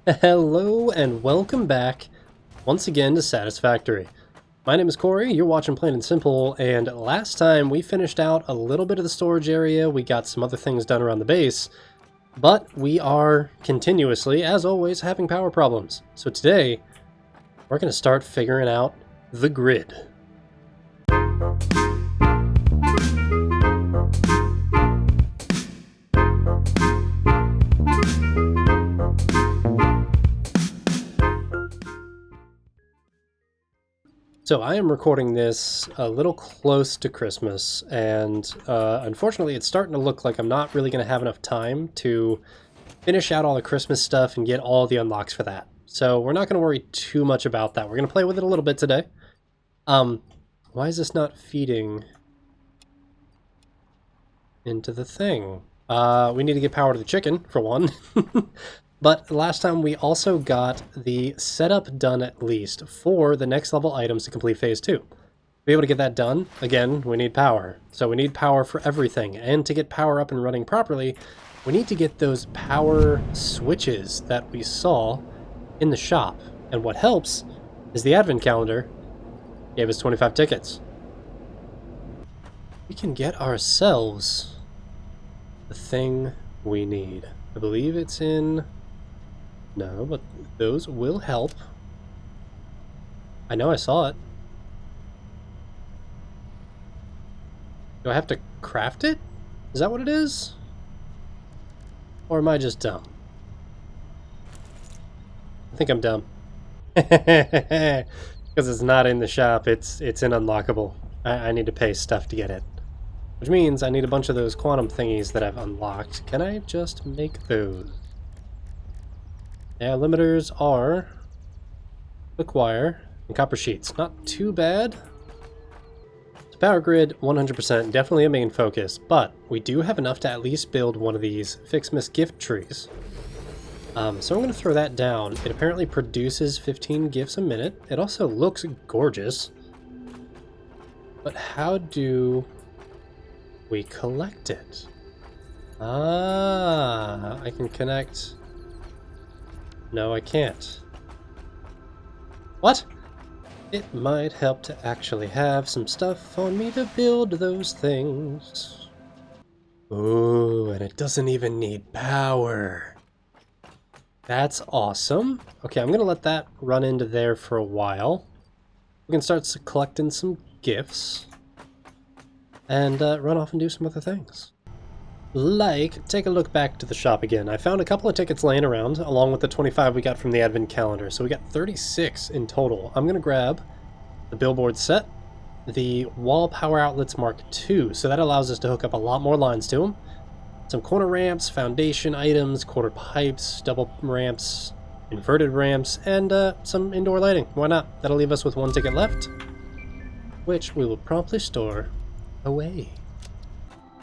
Hello and welcome back once again to Satisfactory. My name is Corey, you're watching Plain and Simple, and last time we finished out a little bit of the storage area, we got some other things done around the base, but we are continuously, as always, having power problems. So today, we're going to start figuring out the grid. So I am recording this a little close to Christmas, and unfortunately it's starting to look like I'm not really going to have enough time to finish out all the Christmas stuff and get all the unlocks for that. So we're not going to worry too much about that. We're going to play with it a little bit today. Why is this not feeding into the thing? We need to get power to the chicken, for one. But last time we also got the setup done at least for the next level items to complete phase 2. To be able to get that done, again, we need power. So we need power for everything. And to get power up and running properly, we need to get those power switches that we saw in the shop. And what helps is the advent calendar gave us 25 tickets. We can get ourselves the thing we need. I believe it's in... No, but those will help. I know I saw it. Do I have to craft it? Is that what it is? Or am I just dumb? I think I'm dumb. Because it's not in the shop, it's in unlockable. I need to pay stuff to get it. Which means I need a bunch of those quantum thingies that I've unlocked. Can I just make those? Yeah, limiters are quick wire and copper sheets. Not too bad. So power grid, 100%, definitely a main focus, but we do have enough to at least build one of these ficsmas gift trees. So I'm going to throw that down. It apparently produces 15 gifts a minute. It also looks gorgeous. But how do we collect it? Ah, I can connect... No, I can't. What? It might help to actually have some stuff on me to build those things. Ooh, and it doesn't even need power. That's awesome. Okay, I'm going to let that run into there for a while. We can start collecting some gifts. And run off and do some other things. Like, take a look back to the shop again. I found a couple of tickets laying around, along with the 25 we got from the advent calendar. So we got 36 in total. I'm going to grab the billboard set, the wall power outlets Mark II. So that allows us to hook up a lot more lines to them. Some corner ramps, foundation items, quarter pipes, double ramps, inverted ramps, and some indoor lighting. Why not? That'll leave us with one ticket left, which we will promptly store away.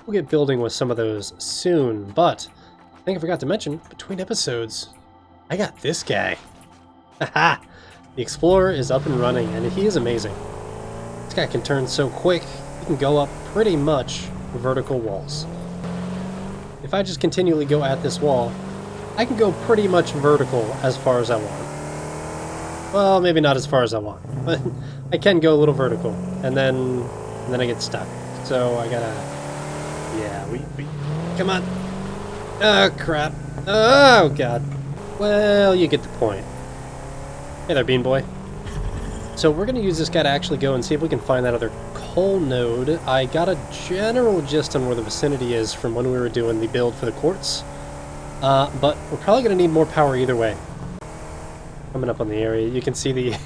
We'll get building with some of those soon, but I think I forgot to mention, between episodes, I got this guy. Haha! The Explorer is up and running, and he is amazing. This guy can turn so quick, he can go up pretty much vertical walls. If I just continually go at this wall, I can go pretty much vertical as far as I want. Well, maybe not as far as I want, but I can go a little vertical, and then I get stuck. So I gotta... Yeah, we come on. Oh, crap. Oh, God. Well, you get the point. Hey there, Bean Boy. So we're going to use this guy to actually go and see if we can find that other coal node. I got a general gist on where the vicinity is from when we were doing the build for the quartz. But we're probably going to need more power either way. Coming up on the area, you can see the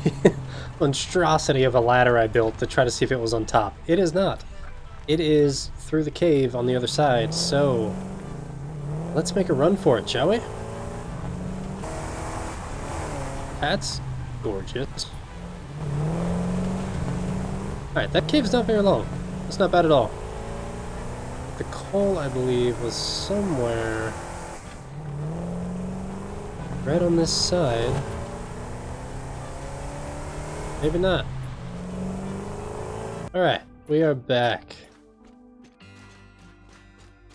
monstrosity of a ladder I built to try to see if it was on top. It is not. It is through the cave on the other side, so let's make a run for it, shall we? That's gorgeous. Alright, that cave's not very long. That's not bad at all. The coal, I believe, was somewhere right on this side. Maybe not. Alright, we are back.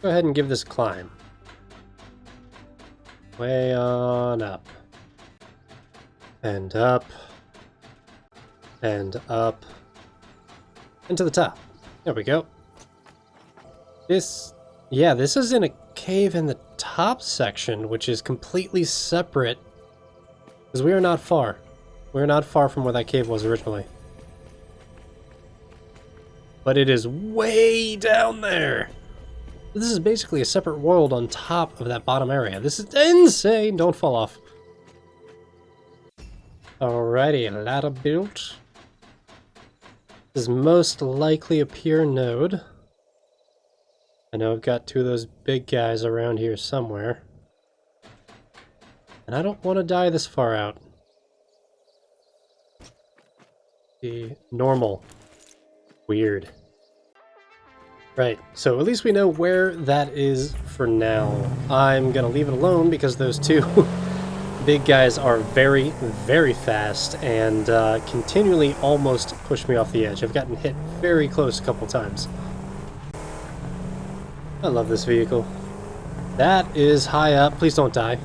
Go ahead and give this a climb. Way on up. And up. And up. And to the top. There we go. This is in a cave in the top section, which is completely separate. Because we are not far. We're not far from where that cave was originally. But it is way down there. This is basically a separate world on top of that bottom area. This is insane! Don't fall off. Alrighty, ladder built. This is most likely a pure node. I know I've got two of those big guys around here somewhere. And I don't want to die this far out. The normal. Weird. Right, so at least we know where that is for now. I'm gonna leave it alone because those two big guys are very, very fast and continually almost push me off the edge. I've gotten hit very close a couple times. I love this vehicle. That is high up. Please don't die.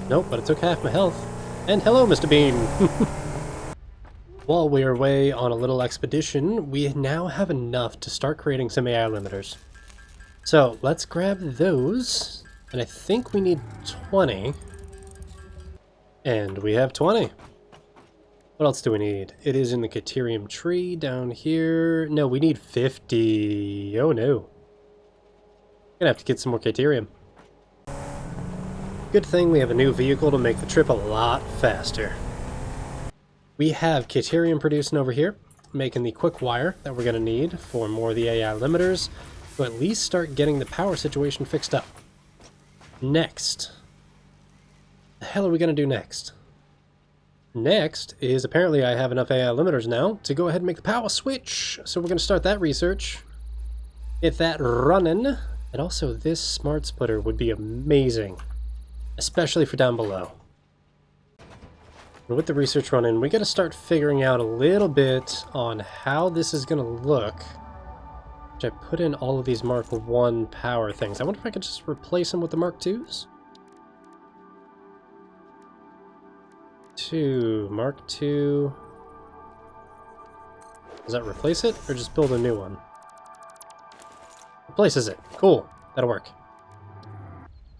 Nope, but it took half my health. And hello, Mr. Bean! While we are away on a little expedition, we now have enough to start creating some AI limiters. So, let's grab those. And I think we need 20. And we have 20. What else do we need? It is in the Caterium tree down here. No, we need 50. Oh no. Gonna have to get some more Caterium. Good thing we have a new vehicle to make the trip a lot faster. We have Caterium producing over here, making the quick wire that we're gonna need for more of the AI limiters to at least start getting the power situation fixed up. Next. The hell are we gonna do next? Next is apparently I have enough AI limiters now to go ahead and make the power switch. So we're gonna start that research. Get that running. And also this smart splitter would be amazing. Especially for down below. And with the research running, we got to start figuring out a little bit on how this is going to look. Which I put in all of these Mark 1 power things. I wonder if I could just replace them with the Mark 2s? Mark 2. Does that replace it, or just build a new one? Replaces it. Cool. That'll work.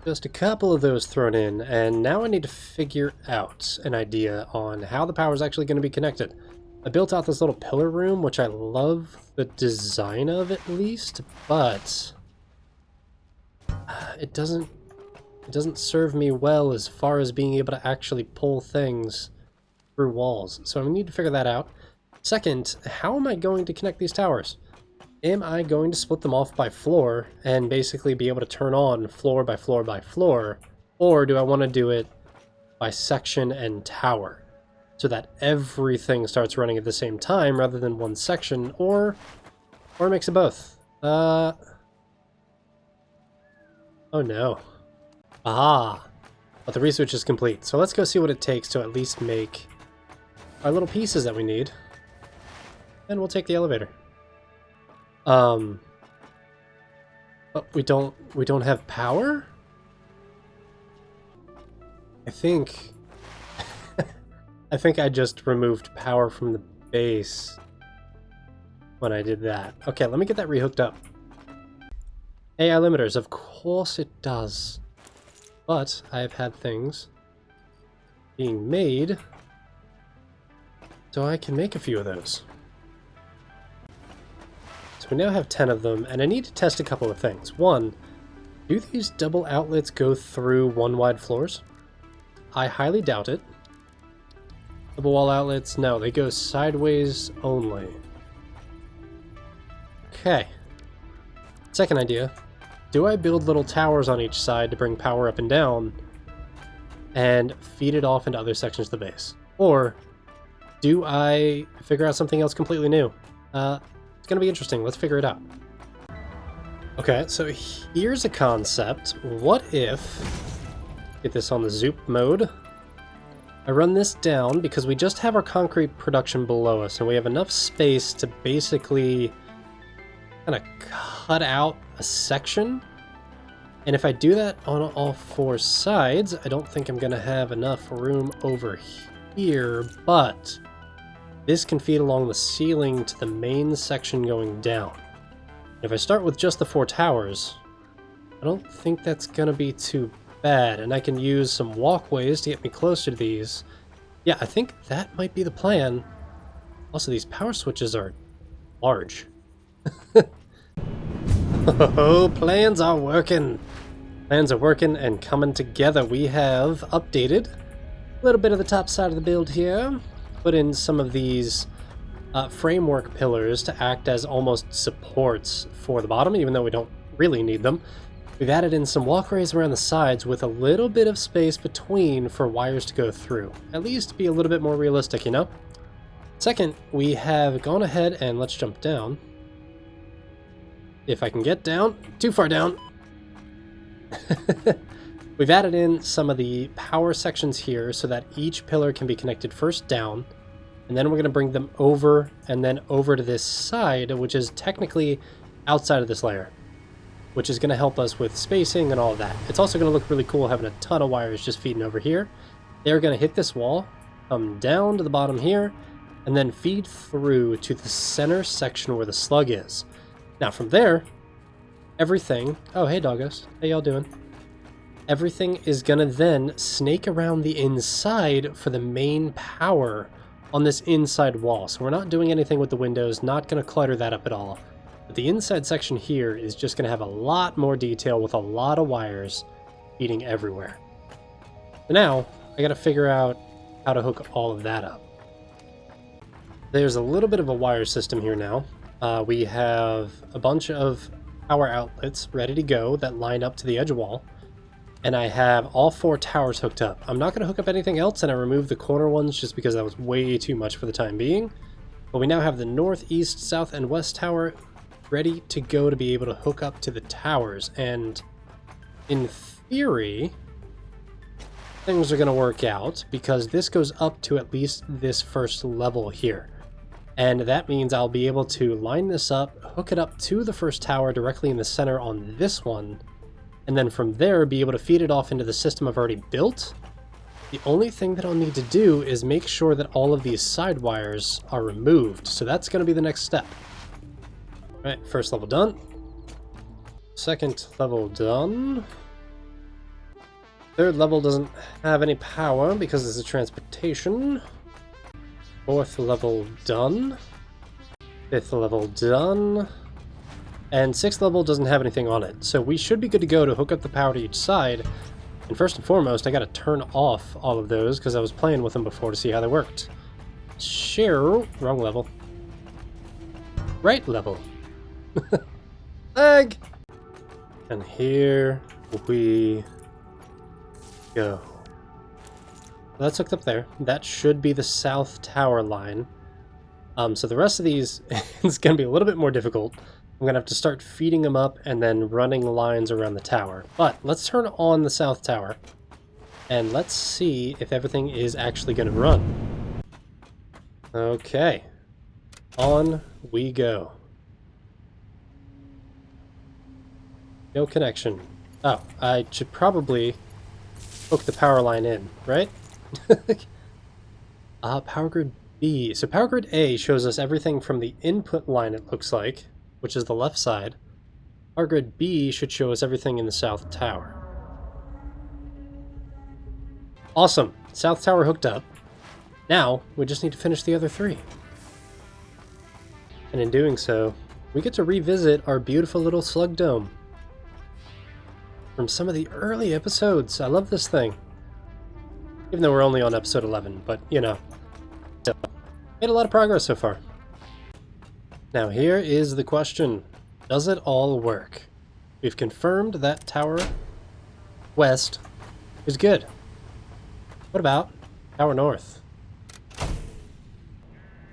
Just a couple of those thrown in, and now I need to figure out an idea on how the power is actually going to be connected. I built out this little pillar room, which I love the design of at least, but it doesn't serve me well as far as being able to actually pull things through walls. So I need to figure that out. Second, how am I going to connect these towers? Am I going to split them off by floor and basically be able to turn on floor by floor by floor? Or do I want to do it by section and tower so that everything starts running at the same time rather than one section, or a mix of both? Oh no. Aha! But the research is complete, so let's go see what it takes to at least make our little pieces that we need. And we'll take the elevator. But we don't have power? I think I just removed power from the base when I did that. Okay, let me get that rehooked up. AI limiters, of course it does. But I've had things being made so I can make a few of those. We now have 10 of them, and I need to test a couple of things. One, do these double outlets go through one wide floors? I highly doubt it. Double wall outlets, no, they go sideways only. Okay. Second idea, do I build little towers on each side to bring power up and down and feed it off into other sections of the base? Or do I figure out something else completely new? It's gonna be interesting. Let's figure it out. Okay, so here's a concept. What if, get this on the zoop mode, I run this down because we just have our concrete production below us and we have enough space to basically kind of cut out a section. And if I do that on all four sides, I don't think I'm gonna have enough room over here, but this can feed along the ceiling to the main section going down. If I start with just the 4 towers, I don't think that's gonna be too bad, and I can use some walkways to get me closer to these. Yeah, I think that might be the plan. Also, these power switches are large. Oh, plans are working. Plans are working and coming together. We have updated a little bit of the top side of the build here. Put in some of these framework pillars to act as almost supports for the bottom, even though we don't really need them. We've added in some walkways around the sides with a little bit of space between for wires to go through. At least be a little bit more realistic, you know? Second, we have gone ahead and let's jump down. If I can get down. Too far down. We've added in some of the power sections here so that each pillar can be connected first down, and then we're going to bring them over and then over to this side, which is technically outside of this layer, which is going to help us with spacing and all of that. It's also going to look really cool having a ton of wires just feeding over here. They're going to hit this wall, come down to the bottom here, and then feed through to the center section where the slug is. Now from there, everything... Oh, hey doggos. How y'all doing? Everything is going to then snake around the inside for the main power on this inside wall. So we're not doing anything with the windows, not going to clutter that up at all. But the inside section here is just going to have a lot more detail with a lot of wires feeding everywhere. So now, I got to figure out how to hook all of that up. There's a little bit of a wire system here now. We have a bunch of power outlets ready to go that line up to the edge wall. And I have all 4 towers hooked up. I'm not going to hook up anything else, and I removed the corner ones just because that was way too much for the time being. But we now have the north, east, south, and west tower ready to go to be able to hook up to the towers. And in theory, things are going to work out because this goes up to at least this first level here. And that means I'll be able to line this up, hook it up to the first tower directly in the center on this one, and then from there be able to feed it off into the system I've already built. The only thing that I'll need to do is make sure that all of these side wires are removed, so that's going to be the next step. Alright, first level done. Second level done. Third level doesn't have any power because it's a transportation. Fourth level done. Fifth level done. And 6th level doesn't have anything on it, so we should be good to go to hook up the power to each side. And first and foremost, I gotta turn off all of those because I was playing with them before to see how they worked. Share, wrong level. Right level. Lag! And here we go. That's hooked up there. That should be the south tower line. So the rest of these is gonna be a little bit more difficult. I'm going to have to start feeding them up and then running lines around the tower. But let's turn on the south tower. And let's see if everything is actually going to run. Okay. On we go. No connection. Oh, I should probably hook the power line in, right? Power grid B. So power grid A shows us everything from the input line, it looks like, which is the left side. Power grid B should show us everything in the south tower. Awesome. South tower hooked up. Now, we just need to finish the other 3. And in doing so, we get to revisit our beautiful little slug dome from some of the early episodes. I love this thing. Even though we're only on episode 11, but, you know, still, made a lot of progress so far. Now here is the question. Does it all work? We've confirmed that tower west is good. What about tower north?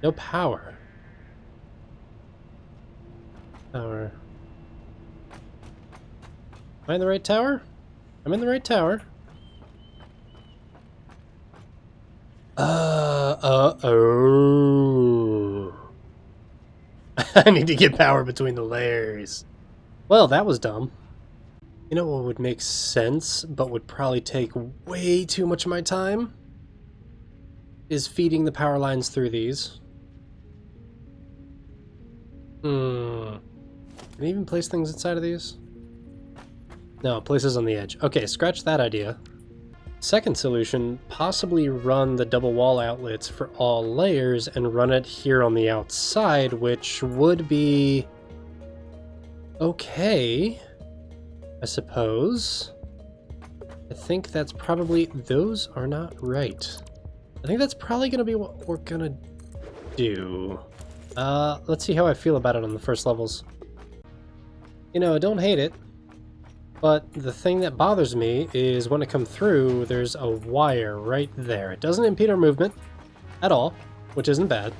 No power. Tower. Am I in the right tower? I'm in the right tower. Oh. I need to get power between the layers. Well, that was dumb. You know what would make sense, but would probably take way too much of my time? is feeding the power lines through these. Can I even place things inside of these? No, places on the edge. Okay, scratch that idea. Second solution, possibly run the double wall outlets for all layers and run it here on the outside, which would be okay, I suppose. I think that's probably... Those are not right. I think that's probably going to be what we're going to do. Let's see how I feel about it on the first levels. You know, I don't hate it, but the thing that bothers me is when I come through, there's a wire right there. It doesn't impede our movement at all, which isn't bad.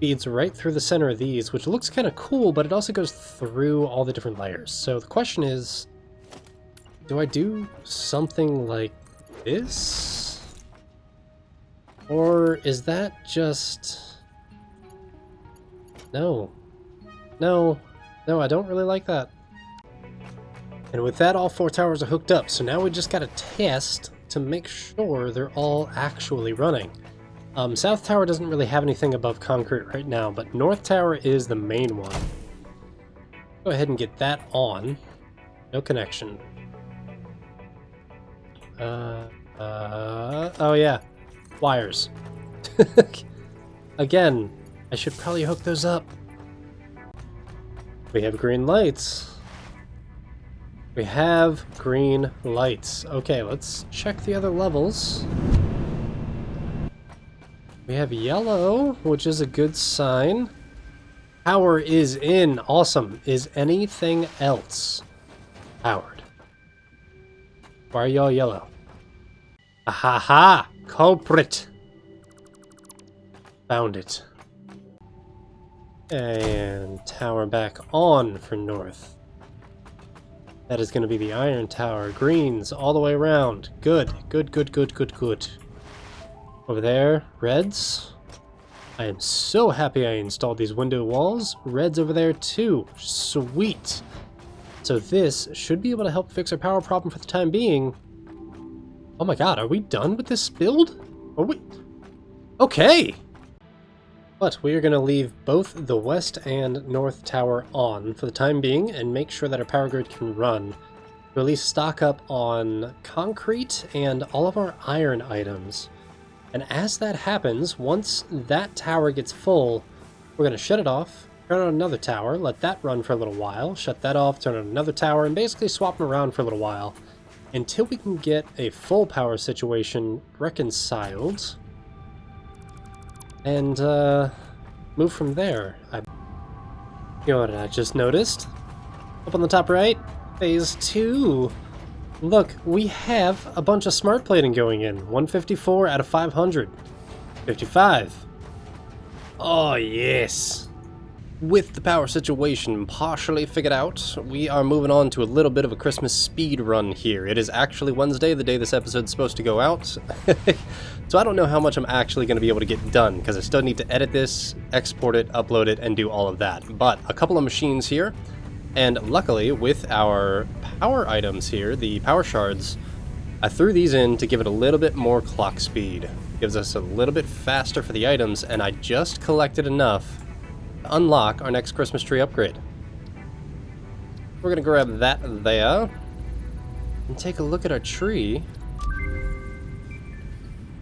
Feeds right through the center of these, which looks kind of cool, but it also goes through all the different layers. So the question is, do I do something like this? Or is that just... No, I don't really like that. And with that, all 4 towers are hooked up, so now we just gotta test to make sure they're all actually running. South Tower doesn't really have anything above concrete right now, but North Tower is the main one. Go ahead and get that on. No connection. Oh yeah, wires. Again, I should probably hook those up. We have green lights. We have green lights. Okay, let's check the other levels. We have yellow, which is a good sign. Power is in. Awesome. Is anything else powered? Why are y'all yellow? Ahaha! Culprit! Found it. And tower back on for north. That is going to be the iron tower. Greens all the way around. Good. Over there, reds. I am so happy I installed these window walls. Reds over there too. Sweet. So this should be able to help fix our power problem for the time being. Oh my god, are we done with this build? Are we? Okay! But we are going to leave both the west and north tower on for the time being and make sure that our power grid can run. To at least stock up on concrete and all of our iron items. And as that happens, once that tower gets full, we're going to shut it off, turn on another tower, let that run for a little while, shut that off, turn on another tower, and basically swap them around for a little while until we can get a full power situation reconciled. And, move from there. You know what I just noticed? Up on the top right, phase 2. Look, we have a bunch of smart plating going in. 154 out of 500. 55. Oh, yes. With the power situation partially figured out, we are moving on to a little bit of a Christmas speed run here. It is actually Wednesday, the day this episode's supposed to go out. So I don't know how much I'm actually going to be able to get done, because I still need to edit this, export it, upload it, and do all of that. But a couple of machines here, and luckily with our power items here, the power shards, I threw these in to give it a little bit more clock speed. Gives us a little bit faster for the items, and I just collected enough to unlock our next Christmas tree upgrade. We're going to grab that there, and take a look at our tree.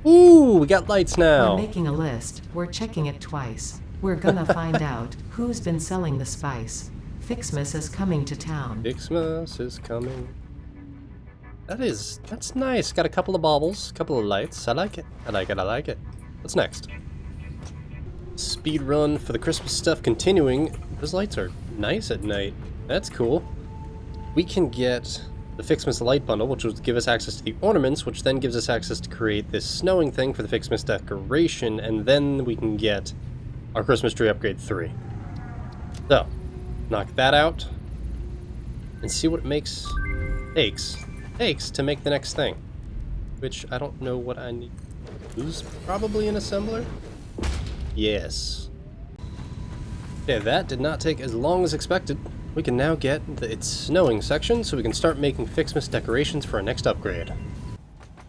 Ooh, we got lights now. We're making a list. We're checking it twice. We're gonna find out who's been selling the spice. Ficsmas is coming to town. Ficsmas is coming. That's nice. Got a couple of baubles, couple of lights. I like it. I like it. What's next? Speed run for the Christmas stuff continuing. Those lights are nice at night. That's cool. We can get the Ficsmas light bundle, which will give us access to the ornaments, which then gives us access to create this snowing thing for the Ficsmas decoration, and then we can get our Christmas tree upgrade 3. So, knock that out, and see what it takes to make the next thing. Which, I don't know what I need. Who's probably an assembler? Yes. Okay, that did not take as long as expected. We can now get its snowing section, so we can start making Ficsmas decorations for our next upgrade.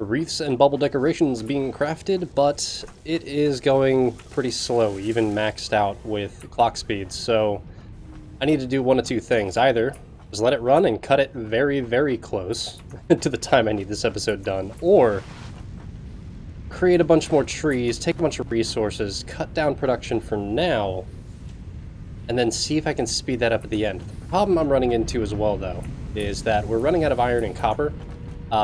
wreaths and bubble decorations being crafted, but it is going pretty slow, even maxed out with clock speeds, so I need to do one of two things. Either just let it run and cut it very, very close to the time I need this episode done, or create a bunch more trees, take a bunch of resources, cut down production for now, and then see if I can speed that up at the end. The problem I'm running into as well, though, is that we're running out of iron and copper,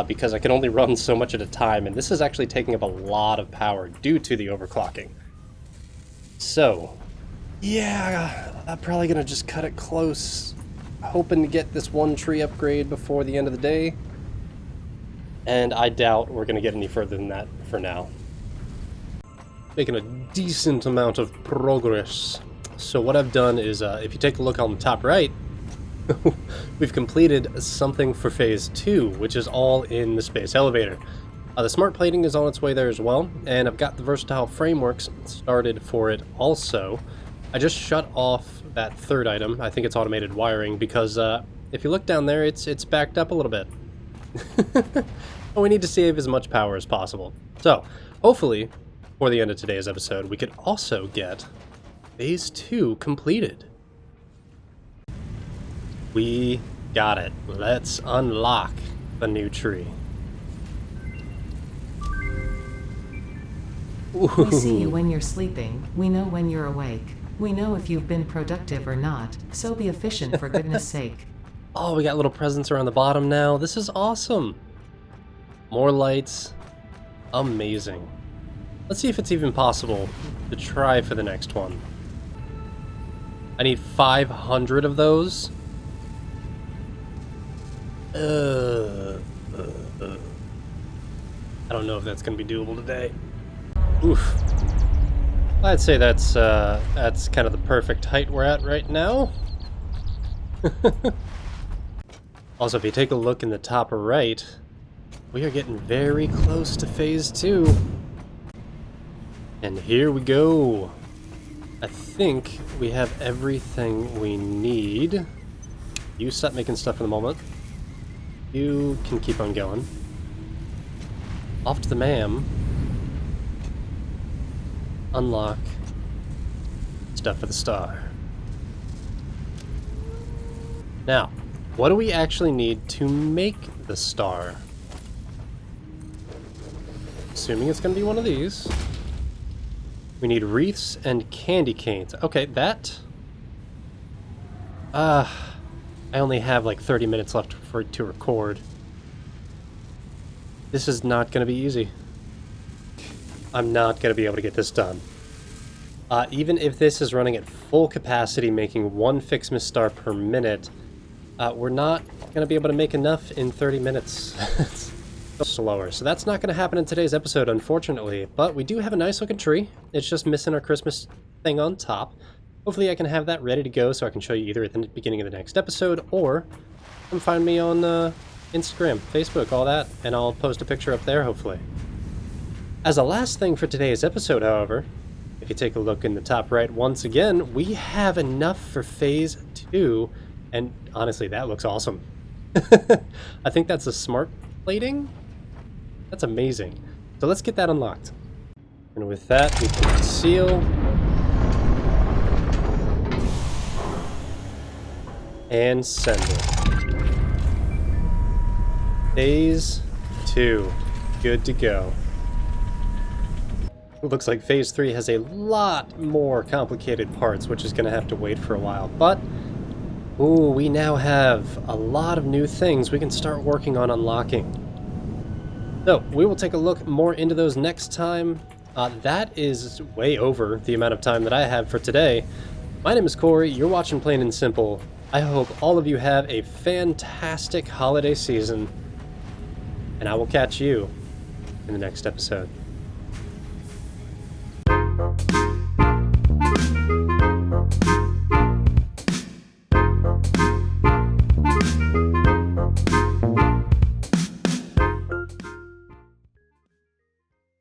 because I can only run so much at a time, and this is actually taking up a lot of power due to the overclocking. So, yeah, I'm probably going to just cut it close, hoping to get this one tree upgrade before the end of the day, and I doubt we're going to get any further than that for now. Making a decent amount of progress. So what I've done is, if you take a look on the top right, we've completed something for Phase 2, which is all in the space elevator. The smart plating is on its way there as well, and I've got the versatile frameworks started for it also. I just shut off that third item, I think it's automated wiring, because if you look down there, it's backed up a little bit. But we need to save as much power as possible. So, hopefully, for the end of today's episode, we could also get Phase 2 completed. We got it. Let's unlock the new tree. We see you when you're sleeping, we know when you're awake. We know if you've been productive or not, so be efficient for goodness sake. Oh, we got little presents around the bottom now. This is awesome. More lights. Amazing. Let's see if it's even possible to try for the next one. I need 500 of those. I don't know if that's going to be doable today. Oof. I'd say that's kind of the perfect height we're at right now. Also, if you take a look in the top right, we are getting very close to Phase 2. And here we go. I think we have everything we need. You stop making stuff for the moment. You can keep on going. Off to the ma'am. Unlock stuff for the star. Now, what do we actually need to make the star? Assuming it's going to be one of these. We need wreaths and candy canes. Okay, that... I only have like 30 minutes left to record. This is not going to be easy. I'm not going to be able to get this done. Even if this is running at full capacity, making one ficsmas star per minute, we're not going to be able to make enough in 30 minutes. It's slower. So that's not going to happen in today's episode, unfortunately. But we do have a nice looking tree. It's just missing our Christmas thing on top. Hopefully I can have that ready to go so I can show you either at the beginning of the next episode, or come find me on Instagram, Facebook, all that, and I'll post a picture up there, hopefully. As a last thing for today's episode, however, if you take a look in the top right once again, we have enough for Phase 2, and honestly, that looks awesome. I think that's a smart plating? That's amazing. So let's get that unlocked. And with that, we can seal. And send it. Phase 2. Good to go. It looks like Phase 3 has a lot more complicated parts, which is going to have to wait for a while. But, ooh, we now have a lot of new things we can start working on unlocking. So, we will take a look more into those next time. That is way over the amount of time that I have for today. My name is Corey, you're watching Plain and Simple. I hope all of you have a fantastic holiday season, and I will catch you in the next episode.